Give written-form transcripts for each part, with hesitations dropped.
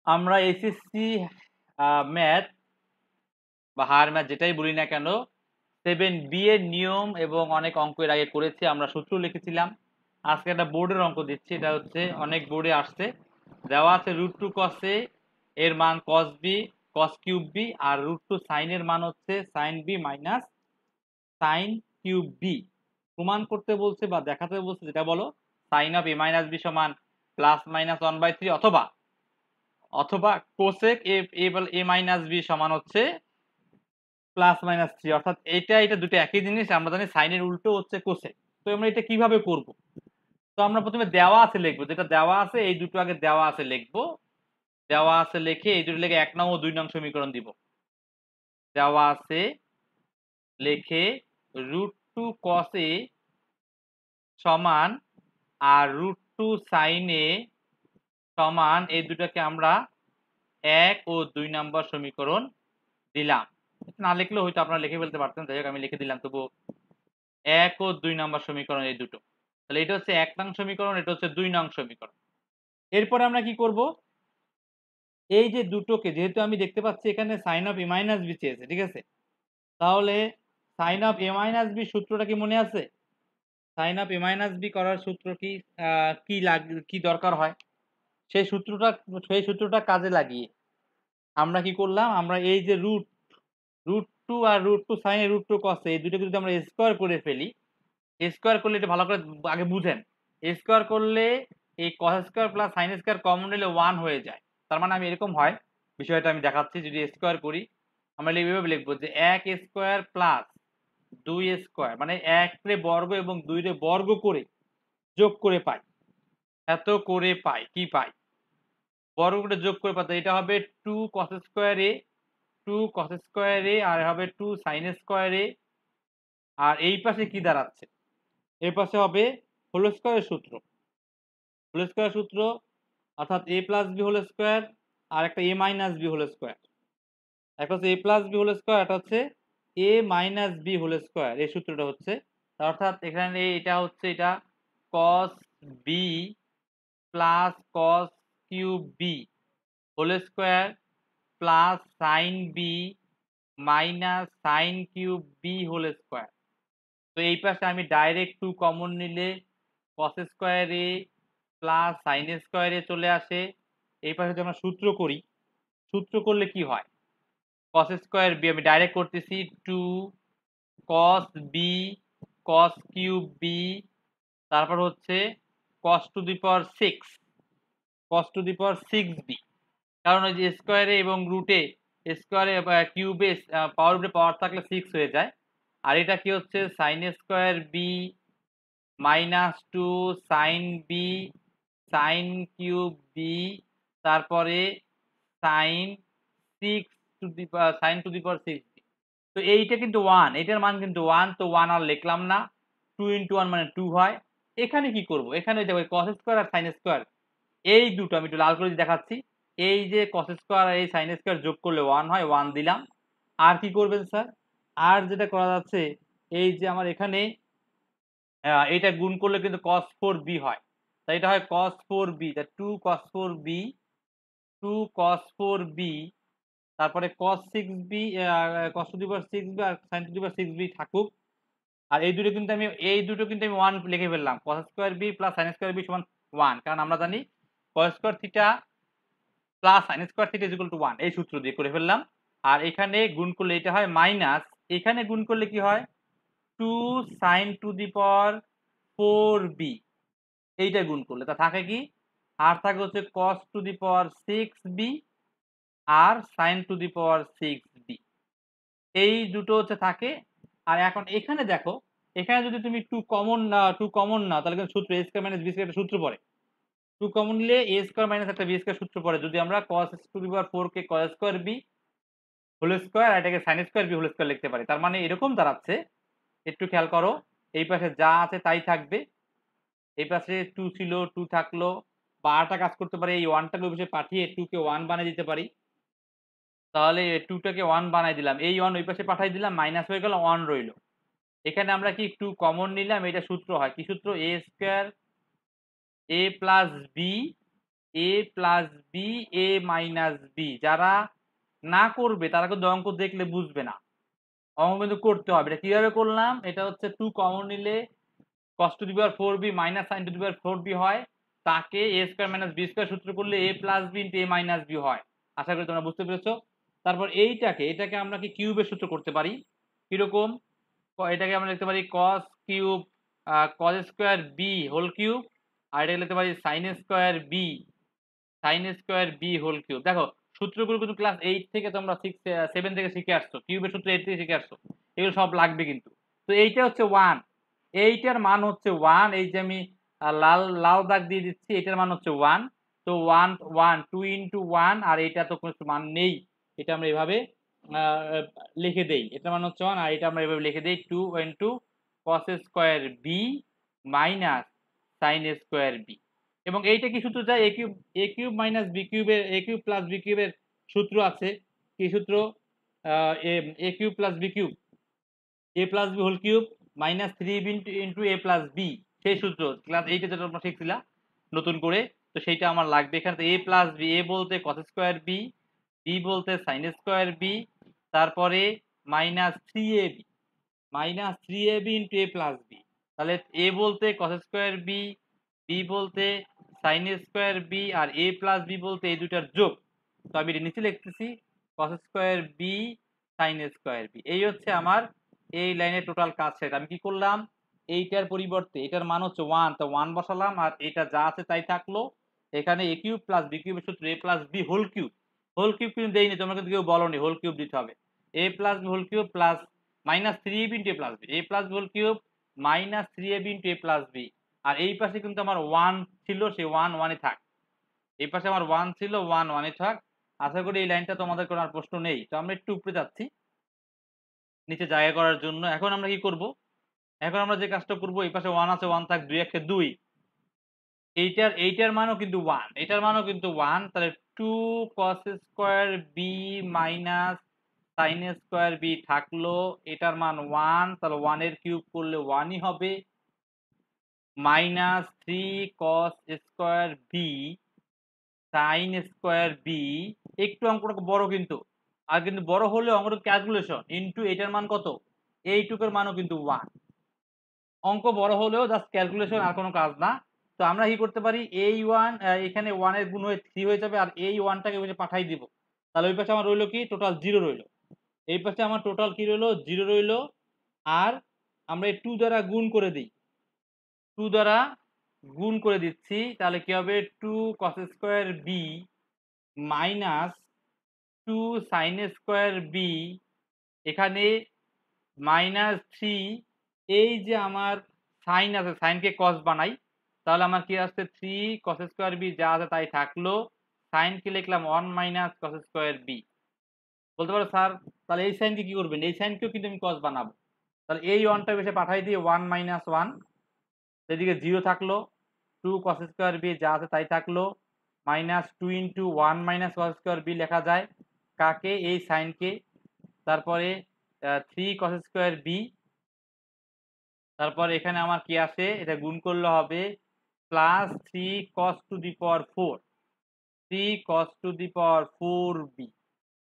আমরা SSC math বা higher math যেটাই বলি না কেন 7B এর নিয়ম এবং অনেক অঙ্ক এর আগে করেছি, আমরা সূত্র লিখেছিলাম। আজকে একটা বোর্ডের অঙ্ক দিচ্ছি, এটা হচ্ছে অনেক বোর্ডে আসছে। দেওয়া আছে √2 cos a এর মান cos b cos cube b, আর √2 sin এর মান হচ্ছে sin b minus sin cube b। প্রমাণ করতে বলছে বা দেখাতে বলছে, যেটা বলো sin of a minus b সমান প্লাস মাইনাস 1/3, অথবা অথবা কোসেক a মাইনাস b সমান হচ্ছে প্লাস মাইনাস 3। অর্থাৎ এটা দুটো একই জিনিস। আমরা জানি সাইনের উল্টো হচ্ছে কোসেক। তো আমরা এটা কিভাবে করব? তো আমরা প্রথমে দেওয়া আছে লিখবো, যেটা দেওয়া আছে এই দুটো আগে দেওয়া আছে লিখবো। দেওয়া আছে লিখে এই দুটো লিখে 1 নং ও 2 নং সমীকরণ দিব। দেওয়া আছে লিখে √2 cos a সমান আর √2 sin a সমান, এই দুটাকে আমরা 1 ও 2 নম্বর সমীকরণ দিলাম। না লিখলেও হয়তো আপনারা লিখে ফেলতে পারতেন, যাই হোক আমি লিখে দিলাম। তবু 1 ও 2 নম্বর সমীকরণ এই দুটো। তাহলে এটা হচ্ছে 1 নং সমীকরণ, এটা হচ্ছে 2 নং সমীকরণ। এরপরে আমরা কি করব? এই যে দুটোকে, যেহেতু আমি দেখতে পাচ্ছি এখানে sin of a minus b চেয়েছে, ঠিক আছে? তাহলে sin of a minus b সূত্রটা কি মনে আছে? sin of a minus b করার সূত্র কি কি দরকার হয়? সেই সূত্রটা কাজে লাগিয়ে আমরা কি করলাম? আমরা এই যে √2 আর √2 sin এ √2 cos এই দুটোকে যদি আমরা স্কয়ার করে ফেলি, স্কয়ার করলে এটা ভালো করে আগে বুঝেন। স্কয়ার করলে এই cos square plus sin square common নিলে 1 হয়ে যায়। তার মানে আমি এরকম হয়, বিষয়টা আমি দেখাচ্ছি। যদি স্কয়ার করি, আমরা এইভাবে লিখবো যে 1 স্কয়ার প্লাস 2 স্কয়ার, মানে 1 রে বর্গ এবং 2 রে বর্গ করে যোগ করে পাই। এত করে পাই কি পাই? বর্গ করে যোগ করে পাই। এটা হবে 2 cos square a, 2 cos square a, আর হবে 2 sin স্কয়ার a। আর এই পাশে কি দাঁড়াচ্ছে? এই পাশে হবে হোল স্কয়ারের সূত্র। হোল স্কয়ার সূত্র অর্থাৎ a plus b whole square, আর একটা a minus b whole square. একটা হচ্ছে a plus b whole square, এটা হচ্ছে a minus b whole square. এই সূত্রটা হচ্ছে, অর্থাৎ এখানে এটা হচ্ছে এটা cos b plus cos cube b whole square plus sin b minus sin cube b whole square. তো এই পাশে আমি ডাইরেক্ট 2 কমন নিলে cos square a plus sin square a চলে আসে। এই পাশে যদি আমরা সূত্র করি, সূত্র করলে কি হয়? cos স্কয়ার b আমি ডাইরেক্ট করতেছি 2 cos b cos cube b, তারপর হচ্ছে cos to the power 6 cos to the power 6b। কারণ ওই যে স্কয়ারে এবং রুটে স্কয়ারে কিউবে পাওয়ার উপরে পাওয়ার থাকলে 6 হয়ে যায়। আর এটা কি হচ্ছে sin square b minus 2 sin b sin cube b, তারপরে sin 6 to the sin to the power 6b। তো এইটা কিন্তু 1, এটার মান কিন্তু 1, তো 1 আর লিখলাম না। 2 ইনটু 1 মানে 2 হয়। এখানে কি করব? এখানে দেখো cos স্কয়ার আর sin স্কয়ার এই দুটো আমি একটু লাল করে দেখাচ্ছি। এই যে cos স্কয়ার আর এই sin স্কয়ার যোগ করলে 1 হয়, 1 দিলাম। আর কি করবেন স্যার? আর যেটা করা যাচ্ছে, এই যে আমার এখানে এটা গুণ করলে কিন্তু cos 4b হয়। তাই এটা হয় cos 4b, তা 2 cos 4b 2 cos 4b, তারপরে cos 6b cos to the power 6b আর sin to the power 6b থাকুক। আর এই দুটো কিন্তু আমি 1 লিখে ফেললাম। cos square b plus sin square b সমান 1, কারণ আমরা জানি cos square theta plus sin square theta is equal to 1, এই সূত্র দিয়ে করে ফেললাম। আর এখানে গুণ করলে এটা হয় মাইনাস, এখানে গুণ করলে কি হয় 2 sin to the power 4b, এইটা গুণ করলে তা থাকে কি? আর থাকে হচ্ছে cos to the power 6b আর sin to the power 6b, এই দুটো হচ্ছে থাকে। আর এখন এখানে দেখো, এখানে যদি তুমি 2 কমন না তাহলে কিন্তু সূত্র a square minus b square একটা সূত্র পড়ে। 2 কমন নিলে a স্কয়ার মাইনাস একটা b স্কয়ার সূত্র পড়ে। যদি আমরা cos টু দি পাওয়ার 4 কে cos square b whole square আর এটাকে sin square b whole square লিখতে পারি। তার মানে এরকম দাঁড়াচ্ছে, একটু খেয়াল করো, এই পাশে যা আছে তাই থাকবে। এই পাশে 2 ছিল, 2 থাকলো। বা আরেকটা কাজ করতে পারি, এই 1 টাকে ওই পাশে পাঠিয়ে 2 কে 1 বানিয়ে দিতে পারি। তাহলে 2 টাকে 1 বানাই দিলাম, এই 1 ওই পাশে পাঠাই দিলাম, মাইনাস হয়ে গেল, 1 রইলো। এখানে আমরা কি 2 কমন নিলাম, এটা সূত্র হয় কি সূত্র? a square a plus b a plus b a minus b. যারা না করবে তারা কিন্তু অঙ্ক দেখলে বুঝবে না, অঙ্ক কিন্তু করতে হবে। এটা কিভাবে করলাম, এটা হচ্ছে 2 কমন নিলে cos to the power 4b minus sin to the power 4b হয়, তাকে a square minus b square সূত্র করলে a plus b into a minus b হয়। আশা করি তোমরা বুঝতে পেরেছো। তারপর এটাকে আমরা কি কিউবের সূত্র করতে পারি, কিরকম, এটাকে আমরা লিখতে পারি cos cube cos square b whole cube, আর এটাকে লিখতে পারি sin square b whole cube. দেখো সূত্রগুলো কিন্তু ক্লাস 8 থেকে তোমরা 7 থেকে শিখে আসছো, কিউবের সূত্র 8 থেকে শিখে আসছো, এগুলো সব লাগবে কিন্তু। তো এইটা হচ্ছে 1, এইটার মান হচ্ছে 1, এই যে আমি লাল লাল দাগ দিয়ে দিচ্ছি, এটার মান হচ্ছে 1। তো 1 1 2 ইনটু 1, আর এটা তো কোনো মান নেই, এটা আমরা এভাবে লিখে দেই, এটার মান হচ্ছে 1, আর এটা আমরা এভাবে লিখে দেই 2 into cos square b minus sin square b। এবং এইটা কি সূত্র যায়, এ কিউব মাইনাস বি কিউবের, এ কিউব প্লাস বি কিউবের সূত্র আছে, কি সূত্র, a cube plus b cube a plus b whole cube minus 3 into a plus b, সেই সূত্র ক্লাস 8 যেটা তোমরা শিখছিলা নতুন করে। তো সেইটা আমার লাগবে এখানে। এ প্লাস বি, এ বলতে cos স্কয়ার বি, বি বলতে sin স্কয়ার বি, তারপরে minus 3ab into a plus B. তাহলে এ বলতে cos স্কয়ার বি, বি বলতে sin স্কয়ার বি, আর এ প্লাস বি বলতে এই দুটার যোগ। তো আমি এটা নিচে লিখতেছি cos square b sin square b. এই হচ্ছে আমার এই লাইনের টোটাল কাজ শেষ। আমি কি করলাম, এইটার পরিবর্তে এটার মান হচ্ছে 1, তো 1 বসালাম, আর এটা যা আছে তাই থাকলো। এখানে এ কিউব প্লাস বি কিউবের সূত্র a plus b whole cube, whole cube কিন্তু দেইনি, তোমরা কিন্তু কেউ বলনি হোল কিউব দিতে হবে। A plus b whole cube plus minus 3ab into a plus b, a plus b whole cube minus 3ab into a plus b. আর এই পাশে কিন্তু আমার 1 ছিল, সে 1 1 এ থাক, এই পাশে আমার 1 ছিল, 1 1 এ থাক। আশা করি এই লাইনটা তোমাদের কোনো আর প্রশ্ন নেই। তো আমরা একটু উপরে যাচ্ছি নিচে জায়গা করার জন্য। এখন আমরা কি করব, এখন আমরা যে কাজটা করব, এই পাশে 1 আছে, 1 থাক, 2 1 2, এইটার মানও কিন্তু 1, এটার মানও কিন্তু 1। তাহলে 2 cos square b minus sin square b থাকলো, এটার মান 1, তাহলে 1 এর কিউব করলে 1ই হবে, minus 3 cos square b sin square b. একটু অঙ্কটা বড় কিন্তু, আর কিন্তু বড় হলে অঙ্কটা ক্যালকুলেশন ইনটু এটার মান কত, এইটুকের মানও কিন্তু 1। অঙ্ক বড় হলেও জাস্ট ক্যালকুলেশন, আর কোনো কাজ না। তো আমরা কি করতে পারি, এই 1 এখানে 1 এর গুণ হয়ে 3 হয়ে যাবে, আর এই 1টাকে ওই পাঠাই দিব। তাহলে ওই পাশে আমার রইলো কি, টোটাল 0 রইলো। এই পাশে আমার টোটাল কি রইলো, 0 রইলো। আর আমরা এই 2 দ্বারা গুণ করে দিই, 2 দ্বারা গুণ করে দিচ্ছি, তাহলে কি হবে 2 cos square b minus 2 sin square b, এখানে মাইনাস 3, এই যে আমার সাইন আছে, সাইনকে কস বানাই, তাহলে আমার কি আসছে 3 cos স্কয়ার বি, যা আছে তাই থাকলো, সাইনকে লিখলাম 1 মাইনাস cos স্কয়ার বি। বলতে পারো স্যার তাহলে এই সাইনকে কি করবেন, এই সাইনকেও কিন্তু আমি কস বানাবো। তাহলে এই 1টা বেশি পাঠাই দিয়ে 1 মাইনাস 1, এদিকে 0 থাকলো, 2 cos স্কয়ার বি যা আছে তাই থাকলো, minus 2 into 1 minus cos square b লেখা যায় কাকে, এই সাইনকে। তারপরে 3 cos স্কয়ার বি, তারপর এখানে আমার কি আসে, এটা গুণ করলে হবে plus 3 cos to the power 4, 3 cos to the power 4b।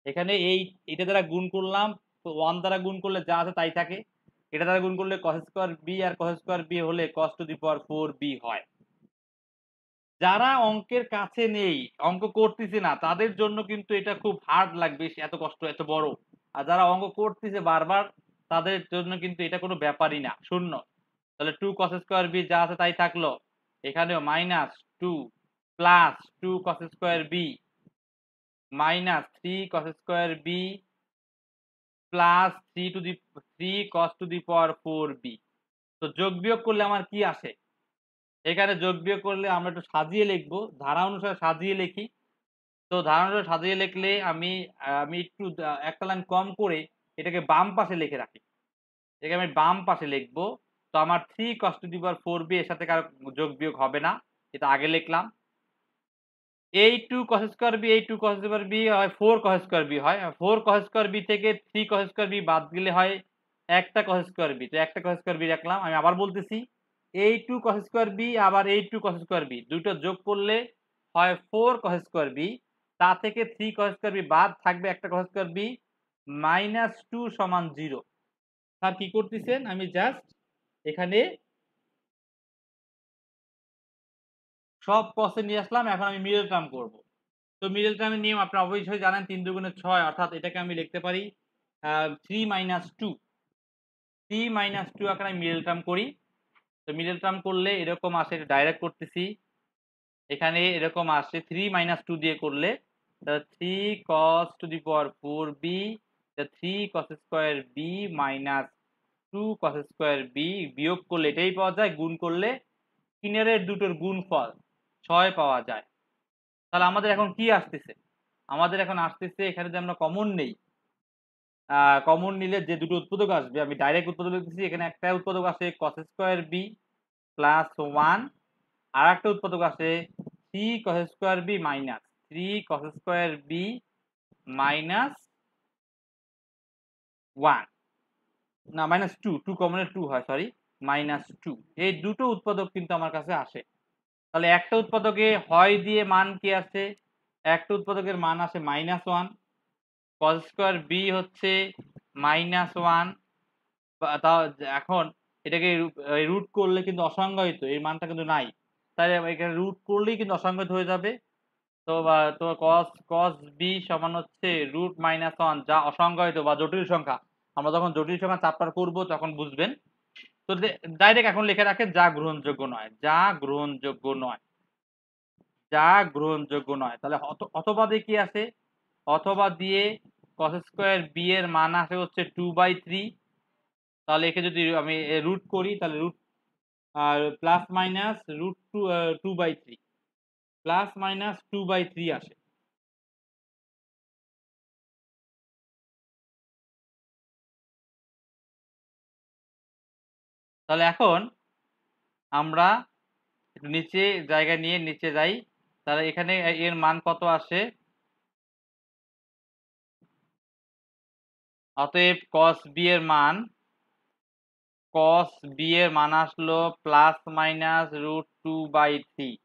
এখানে এটা দ্বারা গুণ করলাম, তো 1 দ্বারা গুণ করলে যা আছে তাই থাকে, এটা দ্বারা গুণ করলে cos স্কয়ার বি আর cos স্কয়ার বি হলে cos to the power 4b হয়। যারা অঙ্কের কাছে নেই, অঙ্ক করতেছে না, তাদের জন্য কিন্তু এটা খুব হার্ড লাগবে, এত কষ্ট এত বড়। আর যারা অঙ্ক করতেছে বারবার, তাদের জন্য কিন্তু এটা কোনো ব্যাপারই না, শূন্য। তাহলে 2 cos স্কয়ার বি যা আছে তাই থাকলো, এখানেও minus 2 plus 2 cos square b minus 3 cos square b plus 3 cos to the power 4b। তো যোগ বিয়োগ করলে আমার কি আসে, এখানে যোগ বিয়োগ করলে আমরা একটু সাজিয়ে লিখবো, ধারা অনুসারে সাজিয়ে লিখি। তো ধারা অনুসারে সাজিয়ে লিখলে আমি আমি একটু একটা লাইন কম করে এটাকে বাম পাশে লিখে রাখি, এটাকে আমি বাম পাশে লিখবো। তো আমার 3 cos to the power 4b এর সাথে কারো যোগ বিয়োগ হবে না, এটা আগে লিখলাম। এই 2 cos স্কয়ার বি, এই 2 cos স্কয়ার বি হয় 4 cos স্কয়ার বি হয়, 4 cos স্কয়ার বি থেকে 3 cos স্কয়ার বি বাদ দিলে হয় একটা cos স্কয়ার বি। তো একটা cos স্কয়ার বি রাখলাম। আমি আবার বলতেছি, এই 2 cos স্কয়ার বি আবার এই 2 cos স্কয়ার বি দুটো যোগ করলে হয় 4 cos স্কয়ার বি, তা থেকে 3 cos স্কয়ার বি বাদ থাকবে একটা cos স্কয়ার বি, -2 সমান 0। স্যার কি করতেছেন? আমি জাস্ট এখানে সব cos এ নিয়ে আসলাম, এখন আমি মিডল টার্ম করব। তো মিডল টার্মের নিয়ম আপনারা অবশ্যই জানেন, ৩ দুগুণে ৬, অর্থাৎ এটাকে আমি লিখতে পারি 3 - 2। 3 - 2 আকারে আমি মিডল টার্ম করি। তো মিডল টার্ম করলে এরকম আসে, এটা ডাইরেক্ট করতেছি। এখানে এরকম আসে 3 - 2 দিয়ে করলে 3 cos to the power 4b, 3 cos square b minus 2 cos square b, বিয়োগ করলে এটাই পাওয়া যায়, গুণ করলে কিনারের দুটোর গুণফল 6 পাওয়া যায়। তাহলে আমাদের এখন কি আসতেছে? আমাদের এখন আসতেছে, এখানে যদি আমরা কমন নেই, কমন নিলে যে দুটো উৎপাদক আসবে, আমি ডাইরেক্ট উৎপাদক লিখতেছি। এখানে একটা উৎপাদক আসে cos স্কয়ার b প্লাস 1, আর একটা উৎপাদক আসে 3 cos square b minus 3 cos square b minus 1, না মাইনাস 2, 2 কমনের 2 হয়, সরি, -2। এই দুটো উৎপাদক কিন্তু আমার কাছে আসে। তাহলে একটা উৎপাদকে হয় দিয়ে মান কি আসে? একটা উৎপাদকের মান আসে -1, cos স্কয়ার b হচ্ছে -1। তাও এখন এটাকে রুট করলে কিন্তু অসংজ্ঞায়িত, এই মানটা কিন্তু নাই, তাই এখানে রুট করলেই কিন্তু অসংজ্ঞায়িত হয়ে যাবে। তো cos b সমান হচ্ছে √-1, যা অসংজ্ঞায়িত বা জটিল সংখ্যা। আমরা যখন জটিল সংখ্যা চ্যাপ্টার করব তখন বুঝবেন। তো ডাইরেক্ট এখন লিখে রাখেন যা গ্রহণযোগ্য নয়, যা গ্রহণযোগ্য নয়, যা গ্রহণযোগ্য নয়। তাহলে অথবা দিয়ে কি আছে? অথবা দিয়ে cos স্কয়ার b এর মান আসে হচ্ছে 2/3। তাহলে একে যদি আমি রুট করি তাহলে রুট আর প্লাস মাইনাস √2/3, প্লাস মাইনাস 2/3 আসে। তাহলে এখন আমরা একটু নিচে জায়গা নিয়ে নিচে যাই। তাহলে এখানে এর মান কত আসে? অতএব cos b এর মান, cos b এর মান আসলো প্লাস মাইনাস √2/3।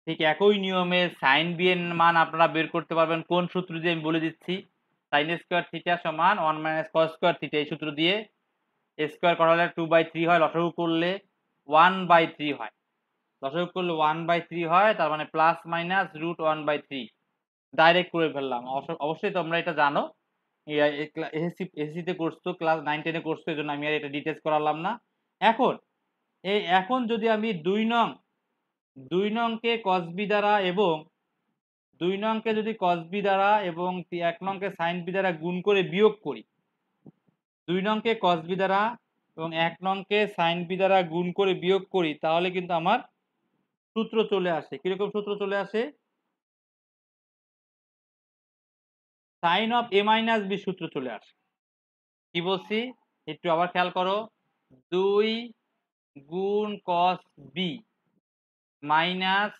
ঠিক একই নিয়মে sin b এর মান আপনারা বের করতে পারবেন কোন সূত্র দিয়ে আমি বলে দিচ্ছি। sin স্কয়ার থিটা সমান 1 - cos স্কয়ার থিটা, এই সূত্র দিয়ে স্কয়ার করা হলে 2/3 হয়, লসাগু করলে 1/3 হয়। লসাগু করলে 1/3 হয়, তার মানে প্লাস মাইনাস √1/3। ডাইরেক্ট করে ফেললাম। অবশ্যই তোমরা এটা জানো, এসএসসিতে করছো, ক্লাস 9-10 এ করছো, এই জন্য আমি আর এটা ডিটেলস করালাম না। এখন এখন যদি আমি 2 নংকে cos b দ্বারা এবং 2 নংকে যদি cos b দ্বারা এবং 1 নংকে sin b দ্বারা গুণ করে বিয়োগ করি, 2 নংকে cos b দ্বারা এবং 1 নংকে sin b দ্বারা গুণ করে বিয়োগ করি, তাহলে কিন্তু আমার সূত্র চলে আসে। কিরকম সূত্র চলে আসে? sin of a minus b সূত্র চলে আসে। কি বলছি একটু আবার খেয়াল করো, 2 গুণ cos b মাইনাস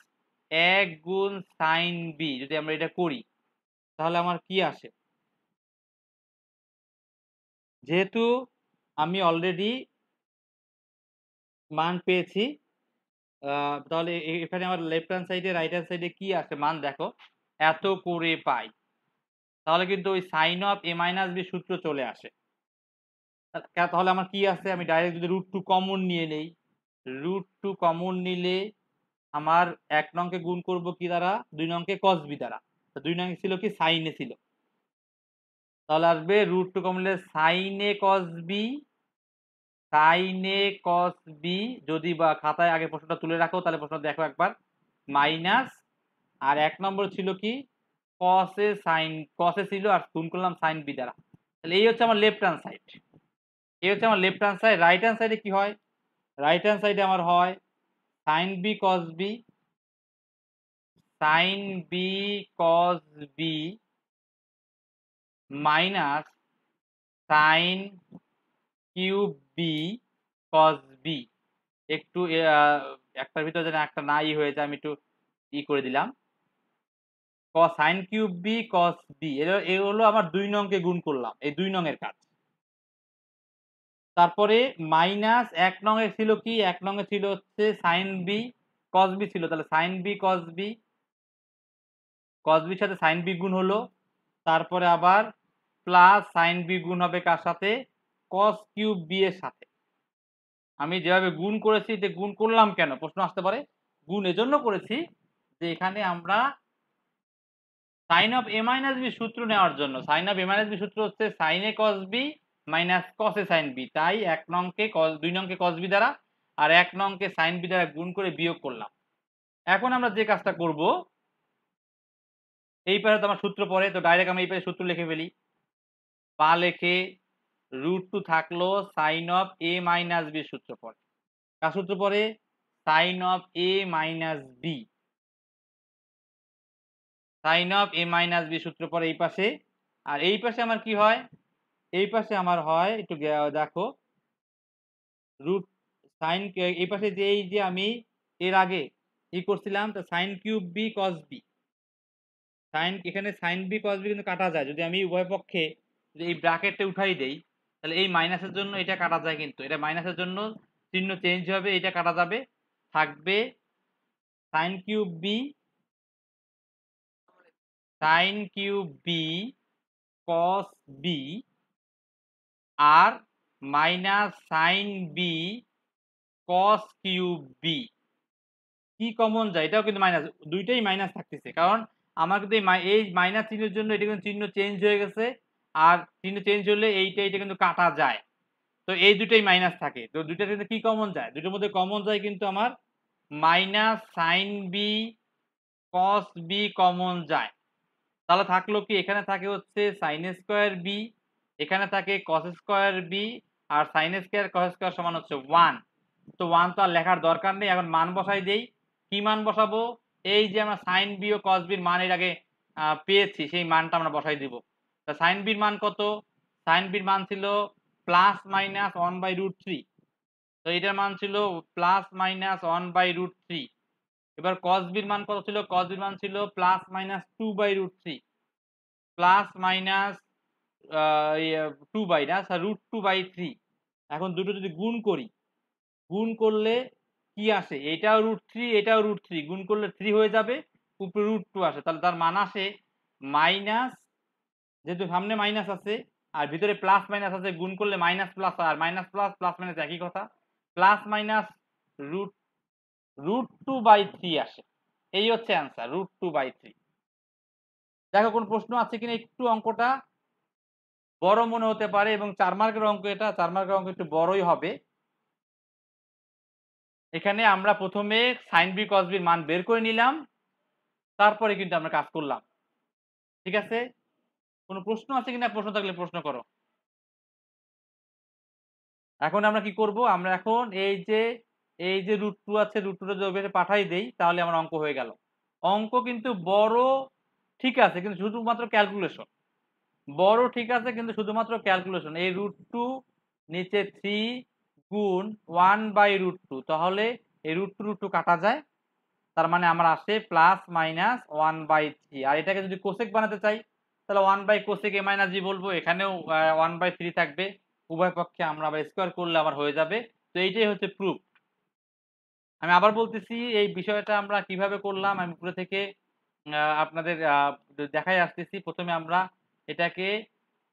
1 গুণ sin b, যদি আমরা এটা করি তাহলে আমার কি আসে? যেহেতু আমি অলরেডি মান পেয়েছি, তাহলে এখানে আমার লেফট হ্যান্ড সাইডে রাইট হ্যান্ড সাইডে কি আসে মান দেখো, এত করে পাই। তাহলে কিন্তু ওই sin of a minus b সূত্র চলে আসে। তাহলে আমার কি আছে? আমি ডাইরেক্ট যদি √2 কমন নিয়ে নেই, √2 কমন নিলে আমার 1 নংকে গুণ করব কি দ্বারা? 2 নংকে cos b দ্বারা। 2 নং ছিল কি? sin এ ছিল। তাহলে আসবে √2 কমন নিলে sin a cos b, sin a cos b, যদি বা খাতায় আগে প্রশ্নটা তুলে রাখো তাহলে প্রশ্ন দেখো একবার, মাইনাস, আর 1 নম্বর ছিল কি? cos এ ছিল আর গুণ করলাম sin b দ্বারা। তাহলে এই হচ্ছে আমার লেফট হ্যান্ড সাইড, এই হচ্ছে আমার left hand side. Right hand সাইডে কি হয়? রাইট হ্যান্ড সাইডে আমার হয় sin b cos b, sin b cos b minus sin cube b cos b। একটু একটার ভিতরে যেন একটা না হয়ে যায়, আমি একটু করে দিলাম, sin cube b cos b, এ হলো আমার 2 নংকে গুণ করলাম, এই 2 নং এর কাজ। তারপরে মাইনাস 1 নং এ ছিল কি? 1 নং এ ছিল হচ্ছে sin b, কস বি ছিল, তাহলে সাইন বি কস বি, কস বির সাথে সাইন বি গুণ হলো, তারপরে আবার প্লাস সাইন বি গুণ হবে কার সাথে, কস কিউব বি এর সাথে। আমি যেভাবে গুণ করেছি, যে গুণ করলাম কেন প্রশ্ন আসতে পারে, গুণ এজন্য করেছি যে এখানে আমরা sine of a minus b সূত্র নেওয়ার জন্য, sine of a minus b সূত্র হচ্ছে sine a cos b minus cos a sine b, তাই 1 নংকে কস, 2 নংকে কস বি দ্বারা আর 1 নংকে সাইন বি দ্বারা গুণ করে বিয়োগ করলাম। এখন আমরা যে কাজটা করব, এই পাশে তো আমার সূত্র পড়ে, তো ডাইরেক্ট আমি এই পাশে সূত্র লিখে ফেলি। বা লেখে √2 থাকলো sine of a minus b সূত্র পড়ে, কার সূত্র পড়ে, sine of a minus b, sine of a minus b সূত্র পড়ে এই পাশে। আর এই পাশে আমার কি হয়, এই পাশে আমার হয় একটু দেখো, রুট সাইন, এই পাশে যে এই যে আমি এর আগে ই করছিলাম, তো sine cube b cos b, sine, এখানে সাইন বি কস বি কিন্তু কাটা যায়, যদি আমি উভয় পক্ষে যদি এই ব্র্যাকেটটা উঠাই দেই, তাহলে এই মাইনাসের জন্য এটা কাটা যায়, কিন্তু এটা মাইনাসের জন্য চিহ্ন চেঞ্জ হবে, এটা কাটা যাবে, থাকবে sine cube b, sine cube b cos b আর minus sine b cos cube b. কি কমন যায়, এটাও কিন্তু মাইনাস, দুইটাই মাইনাস থাকতেছে, কারণ আমার কিন্তু এই মাইনাস চিহ্নের জন্য এটা কিন্তু চিহ্ন চেঞ্জ হয়ে গেছে, আর চিহ্ন চেঞ্জ হলে এইটা কিন্তু কাটা যায়, তো এই দুটোই মাইনাস থাকে, তো দুইটা কিন্তু কি কমন যায়, দুটোর মধ্যে কমন যায় কিন্তু আমার minus sine b cos b common যায়। তাহলে থাকলো কি, এখানে থাকে হচ্ছে সাইন স্কোয়ার বি, এখানে থাকে কস স্কোয়ার বি, আর সাইন স্কোয়ার কস স্কোয়ার সমান হচ্ছে 1। তো 1 তো আর লেখার দরকার নেই, এখন মান বসাই দেই। কি মান বসাবো, এই যে আমরা সাইন বি ও কস বির মান এর আগে পেয়েছি, সেই মানটা আমরা বসাই দিব। তা সাইন বির মান কত, সাইন বির মান ছিল প্লাস মাইনাস 1/√3, তো এটার মান ছিল প্লাস মাইনাস 1/√3। এবার কস বির মান কত ছিল, কস বির মান ছিল plus minus 2/√3, plus minus 2 by না √2/3। এখন দুটো যদি গুণ করি, গুণ করলে কি আসে, এটাও √3 এটাও √3, গুণ করলে 3 হয়ে যাবে, উপরে √2 আসে, তাহলে তার মান আসে মাইনাস, যেহেতু সামনে মাইনাস আছে আর ভিতরে প্লাস মাইনাস আছে, গুণ করলে মাইনাস প্লাস, আর মাইনাস প্লাস প্লাস মাইনাস একই কথা, প্লাস মাইনাস রুট √2/3 আসে। এই হচ্ছে অ্যান্সার, √2/3। দেখো কোন প্রশ্ন আছে কিনা, একটু অঙ্কটা বড় মনে হতে পারে, এবং 4 মার্কের অঙ্ক, এটা 4 মার্কের অঙ্ক একটু বড়ই হবে। এখানে আমরা প্রথমে সাইন বি কস বির মান বের করে নিলাম, তারপরে কিন্তু আমরা কাজ করলাম। ঠিক আছে, কোনো প্রশ্ন আছে কিনা, প্রশ্ন থাকলে প্রশ্ন করো। এখন আমরা কি করব, আমরা এখন এই যে √2 আছে, √2টা যদি পাঠাই দেই, তাহলে আমার অঙ্ক হয়ে গেল। অঙ্ক কিন্তু বড় ঠিক আছে, কিন্তু শুধুমাত্র ক্যালকুলেশন, বড় ঠিক আছে কিন্তু শুধুমাত্র ক্যালকুলেশন। এই √2 নিচে 3 গুণ 1/√2, তাহলে এই √2 কাটা যায়, তার মানে আমার আসে প্লাস মাইনাস 1/3। আর এটাকে যদি কোসেক বানাতে চাই, তাহলে 1/কোসেক এ মাইনাস বি বলবো, এখানেও 1/3 থাকবে, উভয় পক্ষে আমরা আবার স্কোয়ার করলে আবার হয়ে যাবে। তো এইটাই হচ্ছে প্রুফ। আমি আবার বলতেছি, এই বিষয়টা আমরা কিভাবে করলাম আমি উপরে থেকে আপনাদের দেখাই আসতেছি। প্রথমে আমরা এটাকে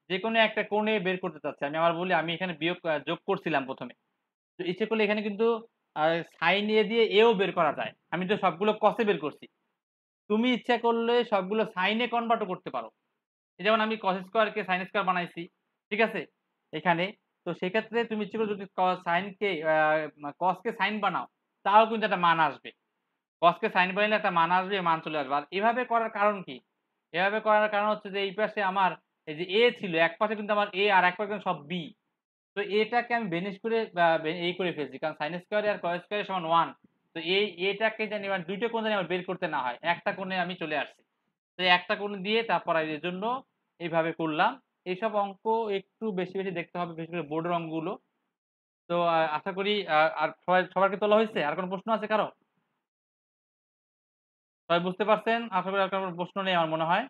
যে কোনো একটা কোণে বের করতে চাচ্ছি, আমি আবার বলি, আমি এখানে বিয়োগ যোগ করছিলাম প্রথমে, তো ইচ্ছে করলে এখানে কিন্তু সাইন এ দিয়ে এও বের করা যায়, আমি তো সবগুলো কসে বের করছি, তুমি ইচ্ছা করলে সবগুলো সাইনে কনভার্টও করতে পারো, যেমন আমি কস স্কোয়ারকে সাইন স্কোয়ার বানাইছি, ঠিক আছে এখানে। তো সেক্ষেত্রে তুমি ইচ্ছে করে যদি সাইনকে কসকে সাইন বানাও, তাও কিন্তু একটা মান আসবে, কসকে সাইন বানাইলে একটা মান আসবে, মান চলে আসবে। আর এভাবে করার কারণ কি, এভাবে করার কারণ হচ্ছে যে এই পাশে আমার এই যে এ ছিল, এক পাশে কিন্তু আমার এ আর এক পাশে কিন্তু সব বি, তো এটাকে আমি বেনিশ করে এই করে ফেলছি, কারণ সাইন স্কোয়ার আর কস স্কোয়ার সমান 1। তো এই এটাকে জানি মানে দুইটা কোণ জানি আমার বের করতে না হয়, একটা কোণে আমি চলে আসছি, তো একটা কোণ দিয়ে তারপর এর জন্য এইভাবে করলাম। এইসব অঙ্ক একটু বেশি বেশি দেখতে হবে, বিশেষ করে বোর্ডের অঙ্কগুলো। তো আশা করি আর সবারকে তোলা হয়েছে, আর কোনো প্রশ্ন আছে কারো, সবাই বুঝতে পারছেন, আশা করি আর কোনো প্রশ্ন নেই আমার মনে হয়।